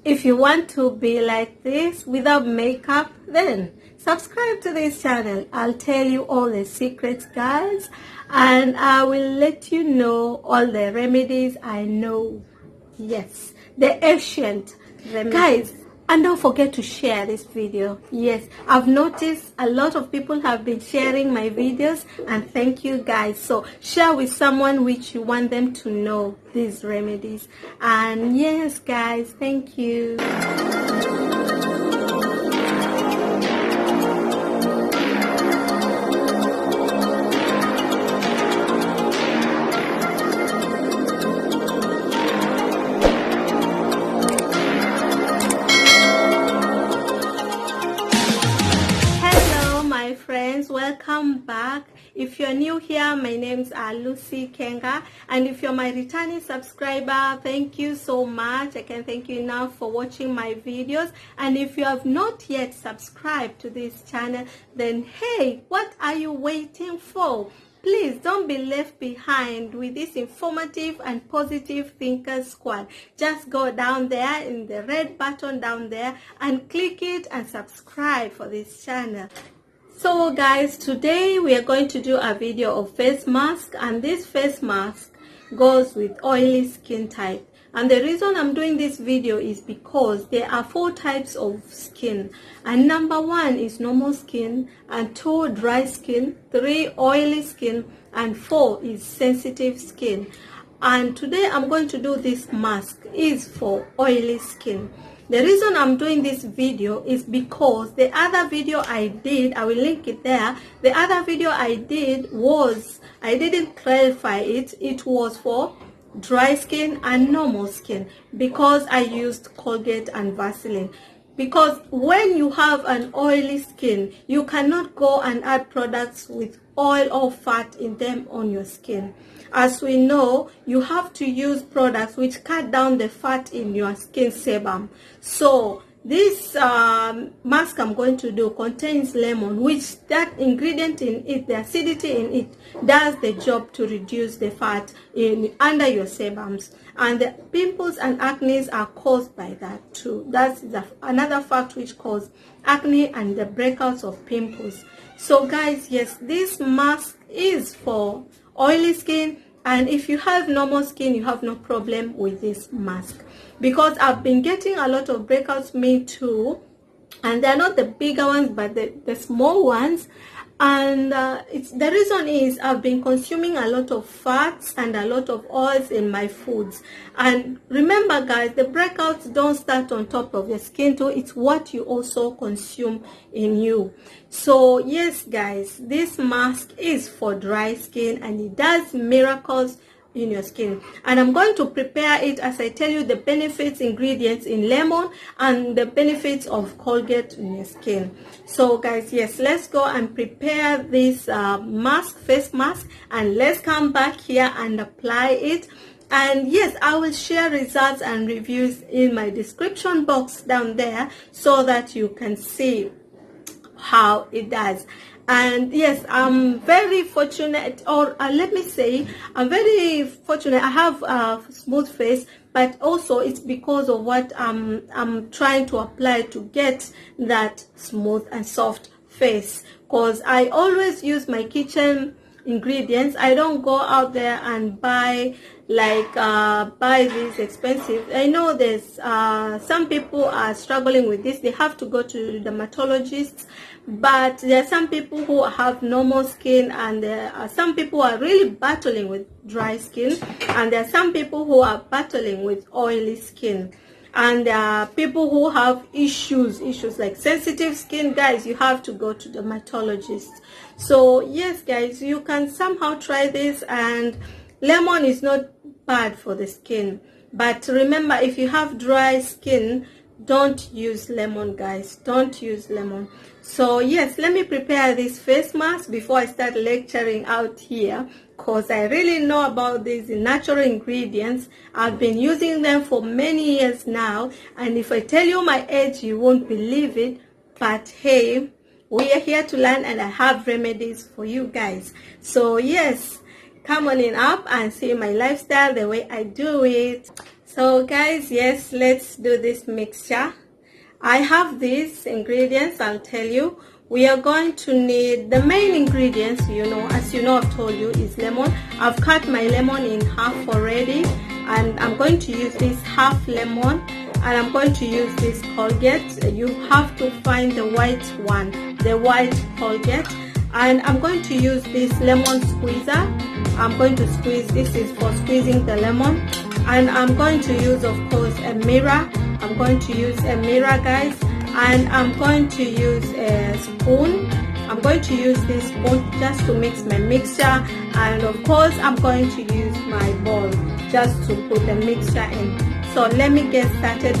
If you want to be like this without makeup, then subscribe to this channel. I'll tell you all the secrets, guys, and I will let you know all the remedies I know. Yes, the ancient remedies. Guys, and don't forget to share this video. Yes, I've noticed a lot of people have been sharing my videos, and thank you guys. So share with someone which you want them to know these remedies. And yes guys, thank you. Welcome back. If you're new here, my name's Lucy Kenga, and if you're my returning subscriber, thank you so much. I can thank you enough for watching my videos. And if you have not yet subscribed to this channel, then hey, what are you waiting for? Please don't be left behind with this informative and positive thinker squad. Just go down there in the red button down there and click it and subscribe for this channel. So guys, today we are going to do a video of face mask, and this face mask goes with oily skin type. And the reason I'm doing this video is because there are 4 types of skin, and number 1 is normal skin, and 2 dry skin, 3 oily skin, and 4 is sensitive skin. And today I'm going to do this mask is for oily skin. The reason I'm doing this video is because the other video I did, I will link it there. The other video I did was, I didn't clarify it. It was for dry skin and normal skin because I used Colgate and Vaseline. Because when you have an oily skin, you cannot go and add products with oil or fat in them on your skin. As we know, you have to use products which cut down the fat in your skin sebum. So this mask I'm going to do contains lemon, which that ingredient in it, the acidity in it, does the job to reduce the fat under your sebums. And the pimples and acne are caused by that too. That's another fact which causes acne and the breakouts of pimples. So guys, yes, this mask is for oily skin, and if you have normal skin, you have no problem with this mask, because I've been getting a lot of breakouts, me too, and they're not the bigger ones but the small ones. And the reason is I've been consuming a lot of fats and a lot of oils in my foods. And remember guys, the breakouts don't start on top of your skin too, it's what you also consume in you. So yes guys, this mask is for dry skin and it does miracles in your skin. And I'm going to prepare it as I tell you the benefits, ingredients in lemon, and the benefits of Colgate in your skin. So guys, yes, let's go and prepare this mask, face mask, and let's come back here and apply it. And yes, I will share results and reviews in my description box down there so that you can see how it does. And yes, I'm very fortunate, or let me say, I'm very fortunate. I have a smooth face, but also it's because of what I'm trying to apply to get that smooth and soft face. Because I always use my kitchen ingredients. I don't go out there and buy these expensive. I know there's some people are struggling with this. They have to go to dermatologists, but there are some people who have normal skin, and there are some people who are really battling with dry skin, and there are some people who are battling with oily skin. And there are people who have issues like sensitive skin. Guys, you have to go to dermatologists. So yes guys, you can somehow try this, and lemon is not bad for the skin. But remember, if you have dry skin, don't use lemon guys, don't use lemon. So yes, let me prepare this face mask before I start lecturing out here, because I really know about these natural ingredients. I've been using them for many years now, and if I tell you my age, you won't believe it. But hey, we are here to learn, and I have remedies for you guys. So yes, come on in up and see my lifestyle, the way I do it. So guys, yes, let's do this mixture. I have these ingredients. I'll tell you. We are going to need the main ingredients, as you know, I've told you, is lemon. I've cut my lemon in half already, and I'm going to use this half lemon, and I'm going to use this Colgate. You have to find the white one, the white Colgate. And I'm going to use this lemon squeezer. I'm going to squeeze, this is for squeezing the lemon. And I'm going to use, of course, a mirror. I'm going to use a mirror, guys. And I'm going to use a spoon. I'm going to use this spoon just to mix my mixture. And of course, I'm going to use my bowl just to put the mixture in. So let me get started.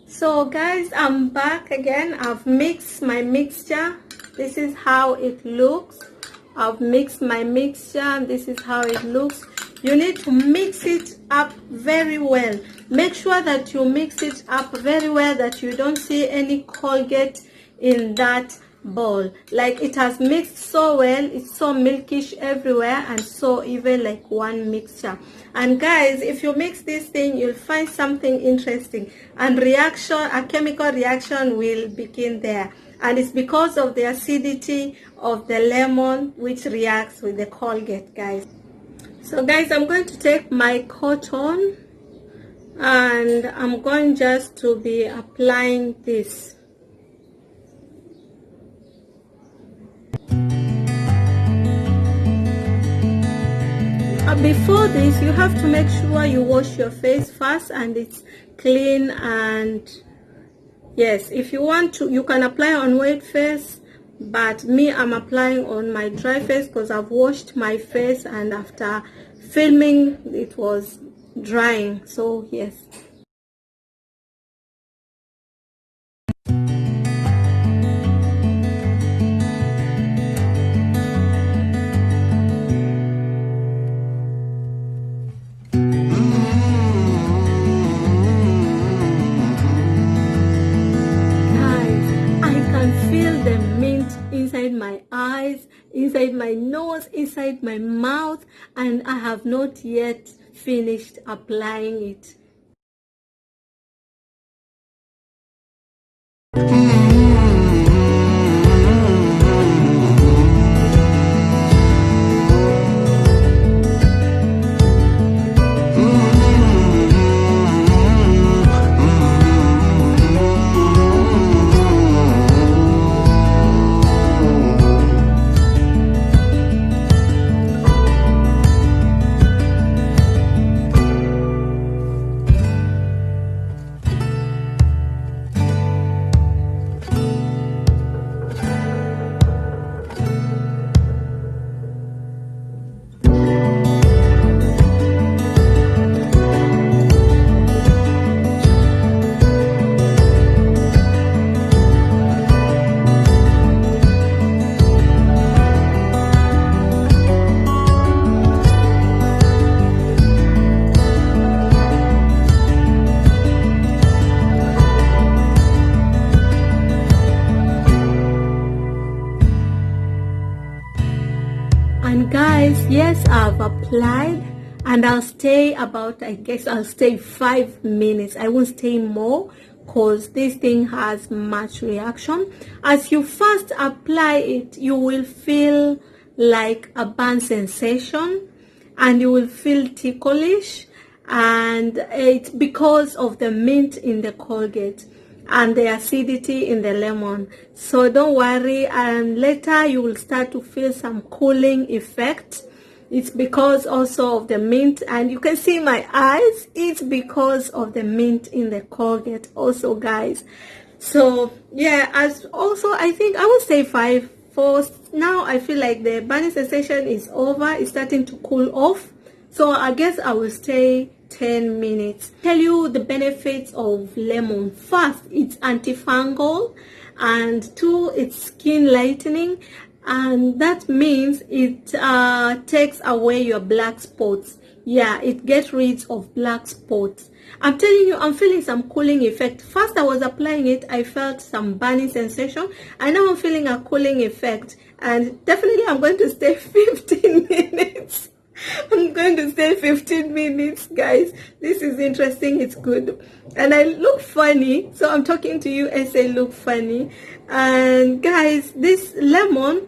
So guys, I'm back again. I've mixed my mixture. This is how it looks. I've mixed my mixture. This is how it looks. You need to mix it up very well. Make sure that you mix it up very well, that you don't see any Colgate in that bowl. Like, it has mixed so well, it's so milkish everywhere and so even like one mixture. And guys, if you mix this thing, you'll find something interesting, and a chemical reaction will begin there, and it's because of the acidity of the lemon which reacts with the Colgate, guys. So guys, I'm going to take my cotton and I'm going just to be applying this. Before this, you have to make sure you wash your face first and it's clean. And yes, if you want to, you can apply on wet face, but me, I'm applying on my dry face because I've washed my face and after filming it was drying. So yes. Inside my eyes, inside my nose, inside my mouth, and I have not yet finished applying it. And guys, yes, I've applied and I'll stay about, I guess I'll stay 5 minutes. I won't stay more because this thing has much reaction. As you first apply it, you will feel like a burn sensation and you will feel ticklish, and it's because of the mint in the Colgate. and the acidity in the lemon. So don't worry, and later you will start to feel some cooling effect. It's because also of the mint, and you can see my eyes. It's because of the mint in the Colgate also, guys. So yeah, as also I think I would say 5. For now, I feel like the burning sensation is over. It's starting to cool off. So I guess I will stay 10 minutes. Tell you the benefits of lemon. First, it's antifungal, and 2, it's skin lightening, and that means it takes away your black spots. Yeah, it gets rid of black spots. I'm telling you, I'm feeling some cooling effect. First I was applying it, I felt some burning sensation, and now I'm feeling a cooling effect, and definitely I'm going to stay 15 minutes. I'm going to stay 15 minutes, guys. This is interesting. It's good. And I look funny, so I'm talking to you as I look funny. And guys, this lemon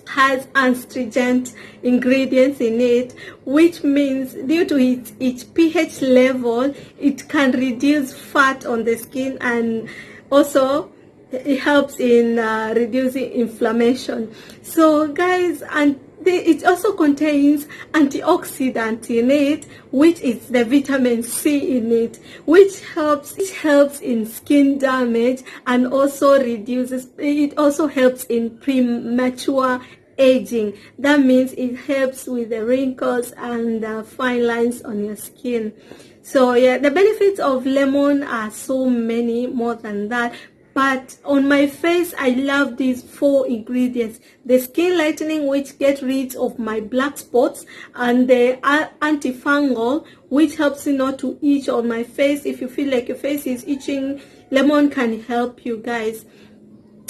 has astringent ingredients in it, which means due to its pH level, it can reduce fat on the skin, and also it helps in reducing inflammation. So guys, and it also contains antioxidant in it, which is the vitamin C in it, which helps in skin damage, and also it also helps in premature aging. That means it helps with the wrinkles and fine lines on your skin. So yeah, the benefits of lemon are so many more than that. But on my face, I love these 4 ingredients: the skin lightening, which gets rid of my black spots, and the antifungal, which helps you not to itch on my face. If you feel like your face is itching, lemon can help you, guys.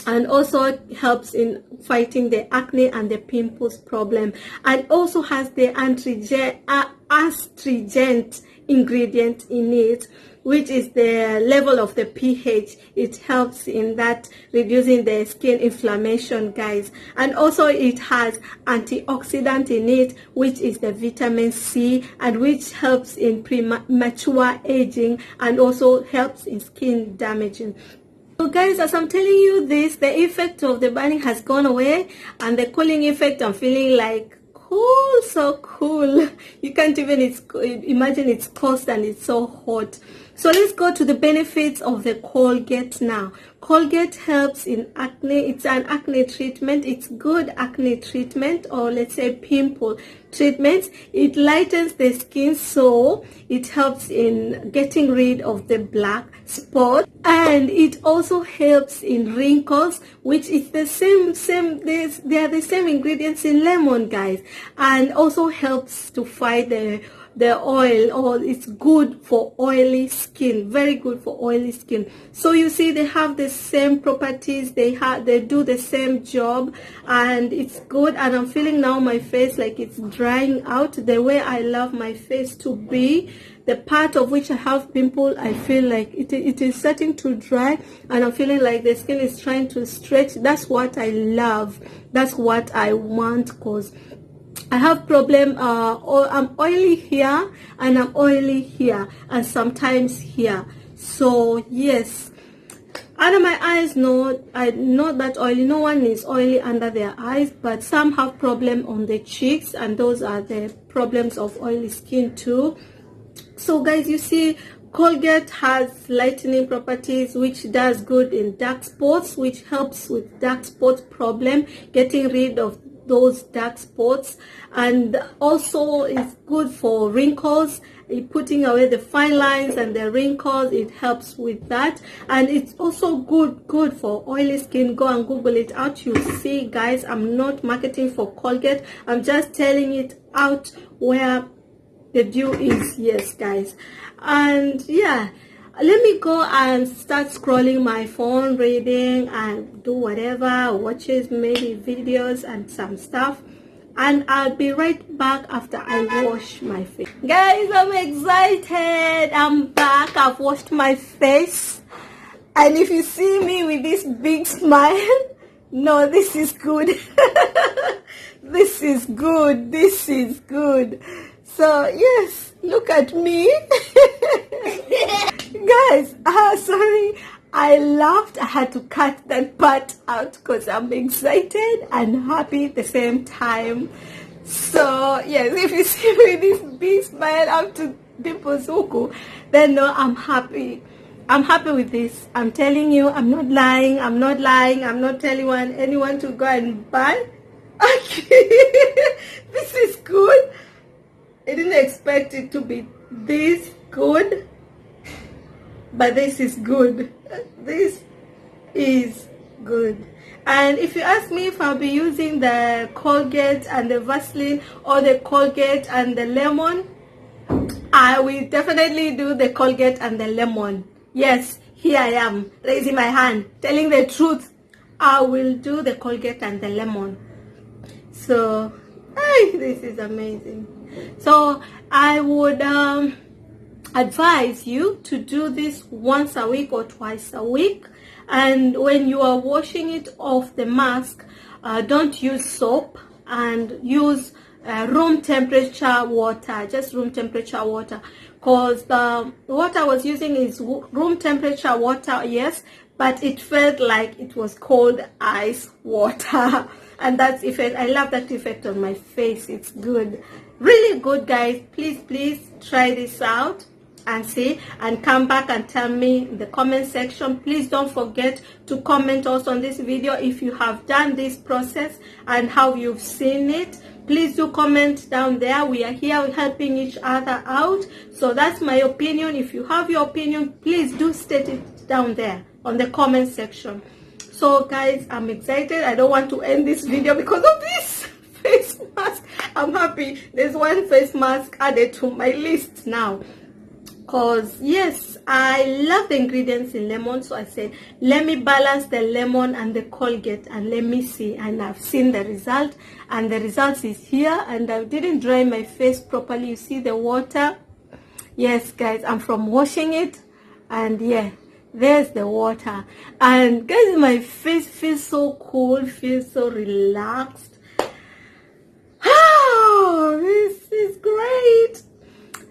And also helps in fighting the acne and the pimples problem, and also has the astringent ingredient in it, which is the level of the pH. It helps in that, reducing the skin inflammation, guys. And also it has antioxidant in it, which is the vitamin C, and which helps in premature aging, and also helps in skin damaging. So guys, as I'm telling you this, the effect of the burning has gone away, and the cooling effect, I'm feeling like cool, so cool. You can't even imagine it's cold and it's so hot. So let's go to the benefits of the Colgate now. Colgate helps in acne. It's an acne treatment. It's good acne treatment, or let's say pimple treatment. It lightens the skin, so it helps in getting rid of the black spot, and it also helps in wrinkles, which is the same. They are the same ingredients in lemon, guys, and also helps to fight the oil, or it's good for oily skin, very good for oily skin. So you see, they have the same properties, they do the same job, and it's good. And I'm feeling now my face like it's drying out the way I love my face to be. The part of which I have pimple, I feel like it is starting to dry, and I'm feeling like the skin is trying to stretch. That's what I love, that's what I want, because I have problem, I'm oily here, and I'm oily here, and sometimes here. So yes, under my eyes, no, I'm not that oily. No one is oily under their eyes, but some have problem on the cheeks, and those are the problems of oily skin too. So guys, you see, Colgate has lightening properties, which does good in dark spots, which helps with dark spot problem, getting rid of those dark spots, and also it's good for wrinkles, putting away the fine lines and the wrinkles. It helps with that, and it's also good for oily skin. Go and Google it out, you see, guys. I'm not marketing for Colgate, I'm just telling it out where the deal is. Yes, guys. And yeah, let me go and start scrolling my phone, reading and do whatever, watches maybe videos and some stuff, and I'll be right back after I wash my face. Guys, I'm excited. I'm back. I've washed my face, and if you see me with this big smile, no, this is good. This is good. This is good. So yes, look at me. Guys, sorry, I laughed. I had to cut that part out because I'm excited and happy at the same time. So yes, if you see me this big smile up to dimples huku, then no, I'm happy. I'm happy with this. I'm telling you, I'm not lying. I'm not lying. I'm not telling anyone to go and buy. Okay. This is good. I didn't expect it to be this good, but this is good. This is good. And if you ask me if I'll be using the Colgate and the Vaseline or the Colgate and the lemon, I will definitely do the Colgate and the lemon. Yes, here I am, raising my hand, telling the truth. I will do the Colgate and the lemon. So, hey, this is amazing. So, I would advise you to do this once a week or twice a week. And when you are washing it off the mask, don't use soap and use room temperature water, just room temperature water, because the water I was using is room temperature water, yes, but it felt like it was cold ice water. And that's effect. I love that effect on my face. It's good, really good, guys. Please try this out and see, and come back and tell me in the comment section. Please don't forget to comment also on this video if you have done this process and how you've seen it. Please do comment down there. We are here helping each other out. So that's my opinion. If you have your opinion, please do state it down there on the comment section. So guys, I'm excited. I don't want to end this video because of this face mask. I'm happy there's one face mask added to my list now. Because yes, I love the ingredients in lemon, so I said let me balance the lemon and the Colgate and let me see. And I've seen the result, and the result is here. And I didn't dry my face properly. You see the water? Yes guys, I'm from washing it, and yeah, there's the water. And guys, my face feels so cool, feels so relaxed. Oh, this is great.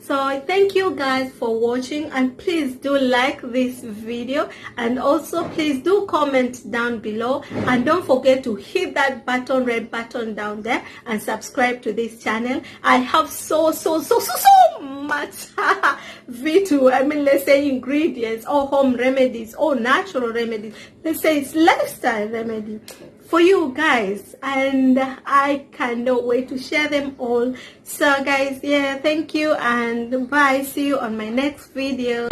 So thank you guys for watching, and please do like this video, and also please do comment down below, and don't forget to hit that button, red button down there, and subscribe to this channel. I have so much V2, I mean, let's say ingredients or home remedies or natural remedies, let's say it's lifestyle remedy for you guys, and I cannot wait to share them all. So guys, yeah, thank you and bye. See you on my next video.